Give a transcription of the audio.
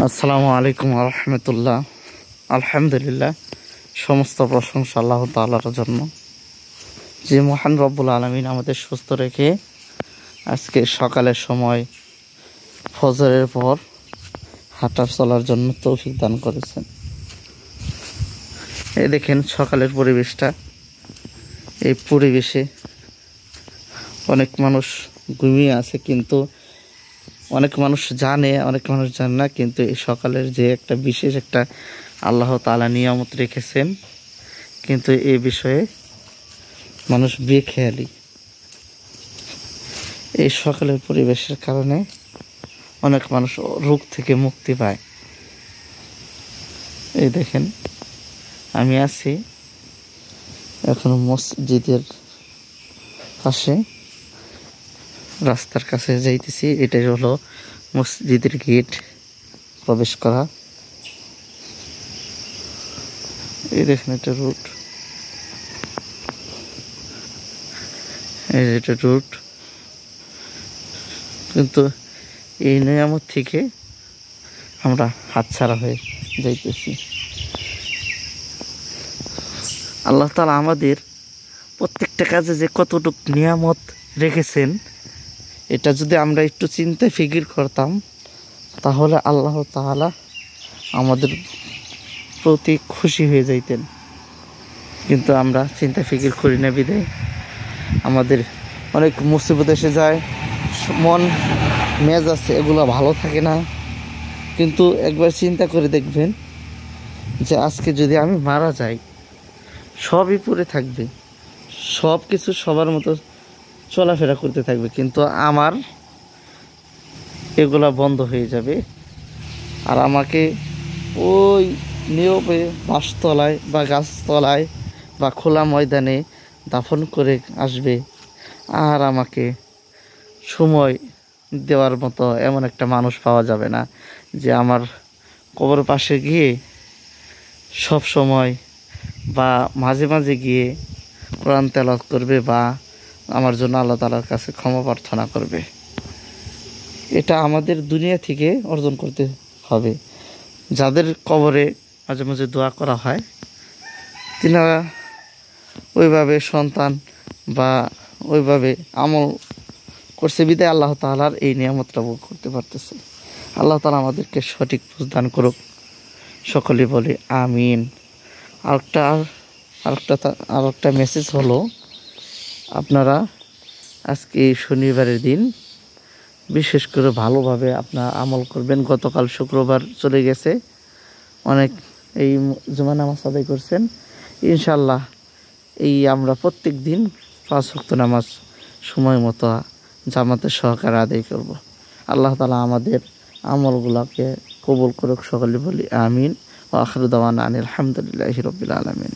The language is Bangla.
আসসালামু আলাইকুম রহমতুল্লাহ। আলহামদুলিল্লাহ, সমস্ত প্রশংসা আল্লাহ তাআলার জন্য, যে মহান রব্বুল আলামিন আমাদের সুস্থ রেখে আজকে সকালের সময় ফজরের পর হাঁটা চলার জন্য তৌফিক দান করেছেন। এই দেখেন সকালের পরিবেশটা। এই পরিবেশে অনেক মানুষ ঘুমিয়ে আছে, কিন্তু অনেক মানুষ জানে, অনেক মানুষ জানে না। কিন্তু এই সকালের যে একটা বিশেষ একটা আল্লাহ তাআলা নিয়ামত রেখেছেন, কিন্তু এই বিষয়ে মানুষ বেখেয়ালি। এই সকালের পরিবেশের কারণে অনেক মানুষ রোগ থেকে মুক্তি পায়। এই দেখেন, আমি আছি এখন মসজিদের পাশে, রাস্তার কাছে যাইতেছি। এটাই হলো মসজিদের গেট, প্রবেশ করা। এই দেখেন, এটা রুট, এটা রুট। কিন্তু এই নিয়ামত থেকে আমরা হাতছাড়া হয়ে যাইতেছি। আল্লাহ তাআলা আমাদের প্রত্যেকটা কাজে যে কতটুকু নিয়ামত রেখেছেন, এটা যদি আমরা একটু চিন্তা ফিকির করতাম, তাহলে আল্লাহ তাআলা আমাদের প্রতি খুশি হয়ে যাইতেন। কিন্তু আমরা চিন্তা ফিকির করি না বিধায় আমাদের অনেক মুসিবত এসে যায়, মন মেজাজ এগুলো ভালো থাকে না। কিন্তু একবার চিন্তা করে দেখবেন যে আজকে যদি আমি মারা যাই, সবই পড়ে থাকবে, সব কিছু সবার মতো চলাফেরা করতে থাকবে, কিন্তু আমার এগুলা বন্ধ হয়ে যাবে। আর আমাকে ওই নিয়মে বাসতলায় বা গাছতলায় বা খোলা ময়দানে দাফন করে আসবে। আর আমাকে সময় দেওয়ার মতো এমন একটা মানুষ পাওয়া যাবে না, যে আমার কবর পাশে গিয়ে সব সময় বা মাঝে মাঝে গিয়ে কোরআন তেলাওয়াত করবে বা আমার জন্য আল্লাহ তাআলার কাছে ক্ষমা প্রার্থনা করবে। এটা আমাদের দুনিয়া থেকে অর্জন করতে হবে। যাদের কবরে মাঝে মাঝে দোয়া করা হয়, তিনারা ওইভাবে সন্তান বা ওইভাবে আমল করছে বিধায় আল্লাহ তাআলার এই নিয়ামতটা ভোগ করতে পারতেছে। আল্লাহ তাআলা আমাদেরকে সঠিক বুঝ দান করুক। সকলে বলি আমিন। আরেকটা মেসেজ হলো, আপনারা আজকে এই শনিবারের দিন বিশেষ করে ভালোভাবে আপনারা আমল করবেন। গতকাল শুক্রবার চলে গেছে, অনেক এই জুমা নামাজ আদায় করছেন। ইনশাল্লাহ এই আমরা প্রত্যেক দিন 5 ওয়াক্ত নামাজ সময় মতো জামাতের সহকারে আদায় করব। আল্লাহ তাআলা আমাদের আমলগুলোকে কবুল করুক। সকলে বলি আমিন। ওয়া আখিরু দাওয়ানা আনিল হামদুলিল্লাহি রাব্বিল আলামিন।